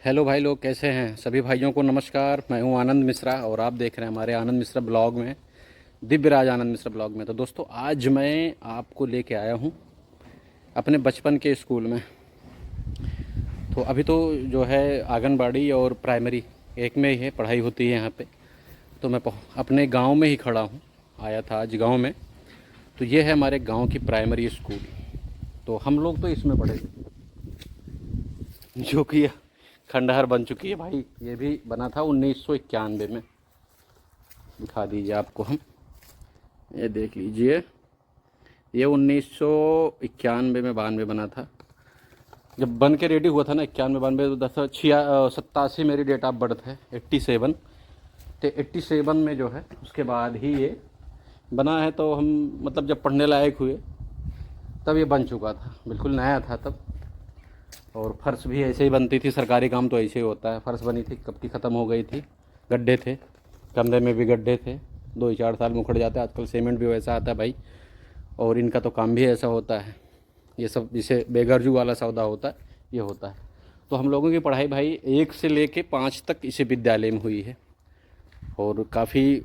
Hello भाई लोग, कैसे हैं? सभी भाइयों को नमस्कार। मैं हूं आनंद मिश्रा और आप देख रहे हैं हमारे आनंद मिश्रा ब्लॉग में, दिव्यराज आनंद मिश्रा ब्लॉग में। तो दोस्तों, आज मैं आपको लेके आया हूं अपने बचपन के स्कूल में। तो अभी तो जो है आंगनबाड़ी और प्राइमरी एक में ही है, पढ़ाई होती है यहाँ पे। तो मैं अपने गांव में ही खड़ा हूँ, आया था आज गांव में। तो ये है हमारे गांव की प्राइमरी स्कूल। तो हम लोग तो इसमें पढ़े थे, जो कि खंडहर बन चुकी है भाई। ये भी बना था 1991 में। दिखा दीजिए आपको हम, ये देख लीजिए। ये 1991 में 92 बना था। जब बन के रेडी हुआ था ना 91 92, 87 मेरी डेट ऑफ बर्थ है, 87। तो 87 में जो है उसके बाद ही ये बना है। तो हम मतलब जब पढ़ने लायक हुए तब ये बन चुका था, बिल्कुल नया था तब। और फर्श भी ऐसे ही बनती थी, सरकारी काम तो ऐसे ही होता है। फर्श बनी थी, कब की ख़त्म हो गई थी। गड्ढे थे, कमरे में भी गड्ढे थे, 2 4 साल में उखड़ जाते हैं। आजकल सीमेंट भी वैसा आता है भाई, और इनका तो काम भी ऐसा होता है। ये सब जिसे बेगरजू वाला सौदा होता है, ये होता है। तो हम लोगों की पढ़ाई भाई 1 से लेके 5 तक इसी विद्यालय में हुई है। और काफ़ी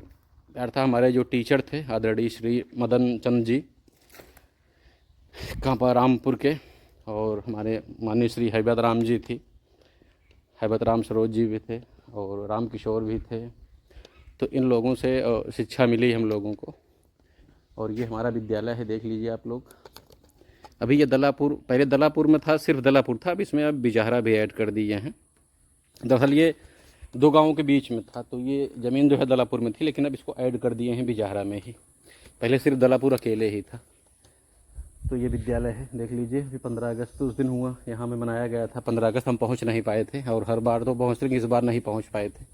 प्यार था। हमारे जो टीचर थे आदरणीय श्री मदन चंद जी कांपा रामपुर के, और हमारे माननीय श्री हैबत राम जी थी, हैबत राम सरोज जी भी थे, और राम किशोर भी थे। तो इन लोगों से शिक्षा मिली हम लोगों को। और ये हमारा विद्यालय है, देख लीजिए आप लोग। अभी ये दलापुर, पहले दलापुर में था, सिर्फ दलापुर था। अब इसमें अब बिजहरा भी ऐड कर दिए हैं। दरअसल ये 2 गाँवों के बीच में था, तो ये ज़मीन जो है दलापुर में थी, लेकिन अब इसको ऐड कर दिए हैं बिजहरा में ही। पहले सिर्फ दलापुर अकेले ही था। तो ये विद्यालय है, देख लीजिए। अभी 15 अगस्त उस दिन हुआ, यहाँ में मनाया गया था। 15 अगस्त हम पहुँच नहीं पाए थे, और हर बार तो पहुँचते, लेकिन इस बार नहीं पहुँच पाए थे।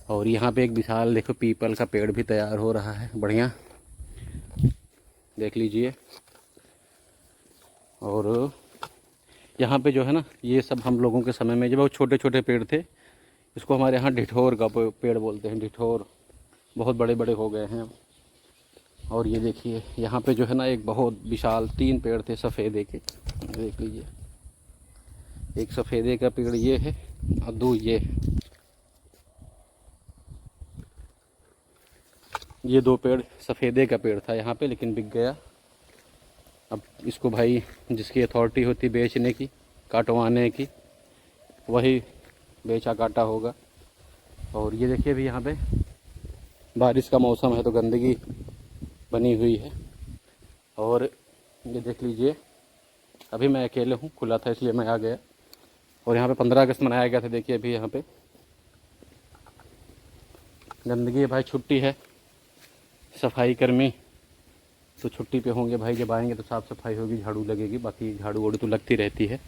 और यहाँ पे एक विशाल देखो पीपल का पेड़ भी तैयार हो रहा है, बढ़िया, देख लीजिए। और यहाँ पे जो है ना, ये सब हम लोगों के समय में जब वो छोटे छोटे पेड़ थे, इसको हमारे यहाँ ढिठोर का पेड़ बोलते हैं, ढिठोर। बहुत बड़े बड़े हो गए हैं अब। और ये देखिए यहाँ पे जो है ना, एक बहुत विशाल 3 पेड़ थे सफ़ेदे के, देख लीजिए। एक सफ़ेदे का पेड़ ये है, और 2 ये है। ये 2 पेड़ सफ़ेदे का पेड़ था यहाँ पे, लेकिन बिक गया। अब इसको भाई जिसकी अथॉरिटी होती बेचने की, काटवाने की, वही बेचा काटा होगा। और ये देखिए अभी यहाँ पे बारिश का मौसम है, तो गंदगी बनी हुई है। और ये देख लीजिए, अभी मैं अकेले हूँ, खुला था इसलिए मैं आ गया। और यहाँ पे 15 अगस्त मनाया गया था। देखिए अभी यहाँ पे गंदगी है भाई, छुट्टी है। सफाई कर्मी तो छुट्टी पे होंगे भाई, जब आएंगे तो साफ़ सफाई होगी, झाड़ू लगेगी। बाकी झाड़ू वाड़ू तो लगती रहती है।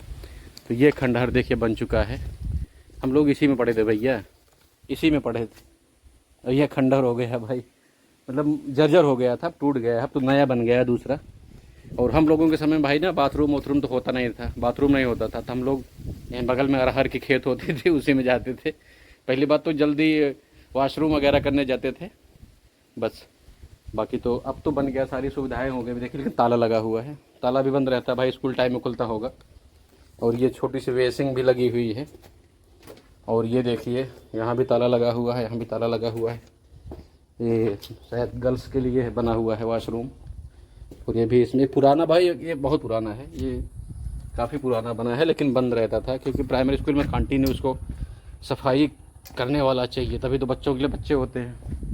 तो ये खंडहर देखिए बन चुका है। हम लोग इसी में पढ़े थे भैया, इसी में पढ़े थे। और ये खंडहर हो गया भाई, मतलब जर्जर हो गया था, टूट गया है। अब तो नया बन गया दूसरा। और हम लोगों के समय में भाई ना, बाथरूम वाथरूम तो होता नहीं था, बाथरूम नहीं होता था। तो हम लोग यहाँ बगल में अरहर के खेत होते थे, उसी में जाते थे। पहली बात तो जल्दी वॉशरूम वगैरह करने जाते थे बस। बाकी तो अब तो बन गया, सारी सुविधाएं हो गई देखिए। लेकिन ताला लगा हुआ है, ताला भी बंद रहता है भाई, स्कूल टाइम में खुलता होगा। और ये छोटी सी वेसिंग भी लगी हुई है। और ये देखिए यहाँ भी ताला लगा हुआ है, यहाँ भी ताला लगा हुआ है। ये शायद गर्ल्स के लिए बना हुआ है वॉशरूम। और ये भी इसमें पुराना भाई, ये बहुत पुराना है, ये काफ़ी पुराना बना है, लेकिन बंद रहता था। क्योंकि प्राइमरी स्कूल में कंटिन्यू उसको सफाई करने वाला चाहिए, तभी तो बच्चों के लिए बच्चे होते हैं।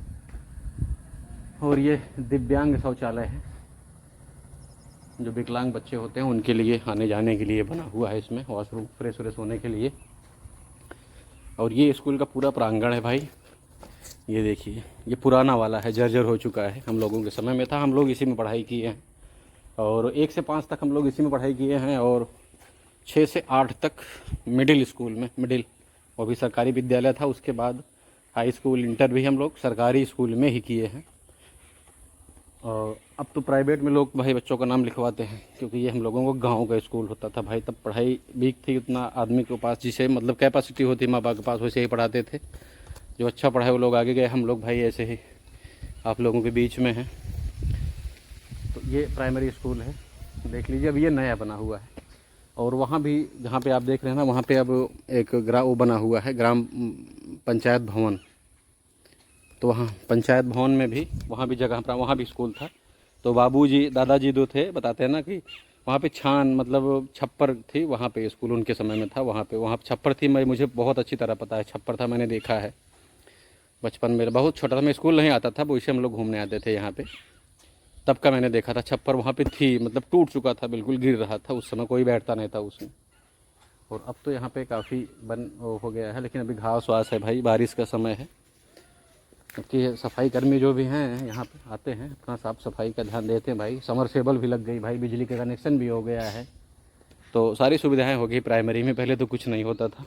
और ये दिव्यांग शौचालय है, जो विकलांग बच्चे होते हैं उनके लिए आने जाने के लिए बना हुआ है इसमें वॉशरूम, फ्रेश व्रेश होने के लिए। और ये स्कूल का पूरा प्रांगण है भाई, ये देखिए। ये पुराना वाला है, जर्जर हो चुका है, हम लोगों के समय में था, हम लोग इसी में पढ़ाई किए हैं। और 1 से 5 तक हम लोग इसी में पढ़ाई किए हैं। और 6 से 8 तक मिडिल स्कूल में, मिडिल वो भी सरकारी विद्यालय था। उसके बाद हाई स्कूल, इंटर भी हम लोग सरकारी स्कूल में ही किए हैं। और अब तो प्राइवेट में लोग भाई बच्चों का नाम लिखवाते हैं, क्योंकि ये हम लोगों को गांव का स्कूल होता था भाई। तब पढ़ाई वीक थी, उतना आदमी के पास जिसे मतलब कैपेसिटी होती माँ बाप के पास, वैसे ही पढ़ाते थे। जो अच्छा पढ़ाए वो लोग आगे गए, हम लोग भाई ऐसे ही आप लोगों के बीच में हैं। तो ये प्राइमरी स्कूल है, देख लीजिए। अब ये नया बना हुआ है, और वहाँ भी जहाँ पे आप देख रहे हैं ना, वहाँ पे अब एक वो बना हुआ है ग्राम पंचायत भवन। तो वहाँ पंचायत भवन में भी, वहाँ भी जगह पर, वहाँ भी स्कूल था। तो बाबूजी दादाजी जो थे बताते हैं ना कि वहाँ पे छान मतलब छप्पर थी, वहाँ पे स्कूल उनके समय में था। वहाँ पे छप्पर थी, मुझे बहुत अच्छी तरह पता है, छप्पर था, मैंने देखा है बचपन में। बहुत छोटा था मैं, स्कूल नहीं आता था, वो इसे हम लोग घूमने आते थे यहाँ पे, तब का मैंने देखा था। छप्पर वहाँ पे थी, मतलब टूट चुका था, बिल्कुल गिर रहा था, उस समय कोई बैठता नहीं था उसमें। और अब तो यहाँ पे काफ़ी वो हो गया है, लेकिन अभी घास वास है भाई, बारिश का समय है। क्योंकि सफाई कर्मी जो भी हैं यहाँ पे आते हैं, अपना साफ़ सफाई का ध्यान देते हैं भाई। समरसेबल भी लग गई भाई, बिजली का कनेक्शन भी हो गया है, तो सारी सुविधाएं हो गई प्राइमरी में। पहले तो कुछ नहीं होता था,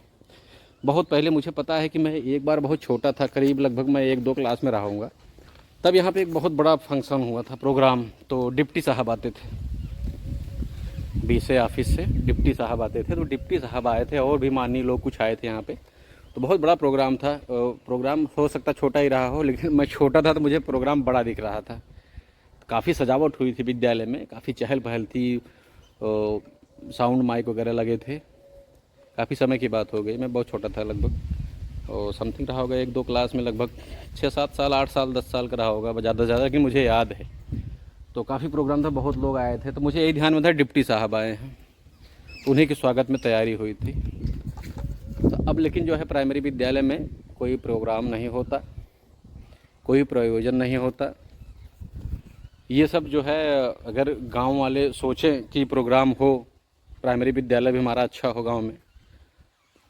बहुत पहले। मुझे पता है कि मैं एक बार बहुत छोटा था, करीब लगभग मैं 1-2 क्लास में रहा हूँगा, तब यहाँ पे एक बहुत बड़ा फंक्शन हुआ था, प्रोग्राम। तो डिप्टी साहब आते थे, बीसे ऑफिस से डिप्टी साहब आते थे, तो डिप्टी साहब आए थे और भी माननीय लोग कुछ आए थे यहाँ पे। तो बहुत बड़ा प्रोग्राम था। प्रोग्राम हो सकता छोटा ही रहा हो, लेकिन मैं छोटा था तो मुझे प्रोग्राम बड़ा दिख रहा था। काफ़ी सजावट हुई थी विद्यालय में, काफ़ी चहल पहल थी, साउंड माइक वगैरह लगे थे। काफ़ी समय की बात हो गई, मैं बहुत छोटा था लगभग, और समथिंग रहा होगा 1-2 क्लास में, लगभग 6-7 साल, 8 साल, 10 साल का रहा होगा ज़्यादा से ज़्यादा, लेकिन मुझे याद है। तो काफ़ी प्रोग्राम था, बहुत लोग आए थे, तो मुझे यही ध्यान में था डिप्टी साहब आए हैं, तो उन्हीं के स्वागत में तैयारी हुई थी। तो अब लेकिन जो है प्राइमरी विद्यालय में कोई प्रोग्राम नहीं होता, कोई प्रयोजन नहीं होता। ये सब जो है, अगर गांव वाले सोचें कि प्रोग्राम हो, प्राइमरी विद्यालय भी हमारा अच्छा हो गांव में,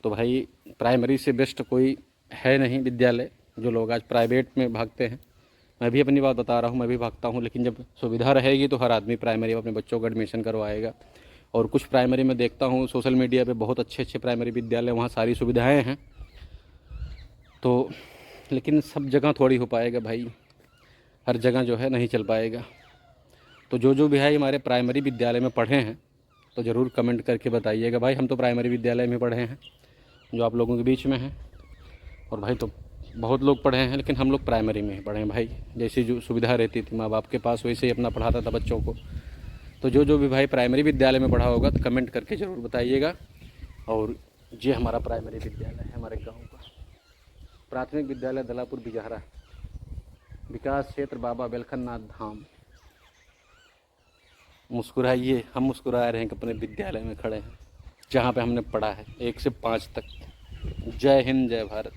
तो भाई प्राइमरी से बेस्ट कोई है नहीं विद्यालय। जो लोग आज प्राइवेट में भागते हैं, मैं भी अपनी बात बता रहा हूँ, मैं भी भागता हूँ, लेकिन जब सुविधा रहेगी तो हर आदमी प्राइमरी में अपने बच्चों का एडमिशन करवाएगा। और कुछ प्राइमरी में देखता हूँ सोशल मीडिया पे, बहुत अच्छे अच्छे प्राइमरी विद्यालय, वहाँ सारी सुविधाएं हैं, तो लेकिन सब जगह थोड़ी हो पाएगा भाई, हर जगह जो है नहीं चल पाएगा। तो जो भी है हमारे प्राइमरी विद्यालय में पढ़े हैं, तो ज़रूर कमेंट करके बताइएगा भाई। हम तो प्राइमरी विद्यालय में पढ़े हैं, जो आप लोगों के बीच में हैं, और भाई तो बहुत लोग पढ़े हैं, लेकिन हम लोग प्राइमरी में ही पढ़े हैं भाई। जैसी जो सुविधा रहती थी माँ बाप के पास, वैसे ही अपना पढ़ाता था बच्चों को। तो जो भी भाई प्राइमरी विद्यालय में पढ़ा होगा तो कमेंट करके ज़रूर बताइएगा। और ये हमारा प्राइमरी विद्यालय है हमारे गाँव का, प्राथमिक विद्यालय दलापुर बिजहरा, विकास क्षेत्र बाबा बेलखननाथ धाम। मुस्कुराइए, हम मुस्कुरा रहे हैं कि अपने विद्यालय में खड़े हैं, जहाँ पे हमने पढ़ा है 1 से 5 तक। जय हिंद, जय भारत।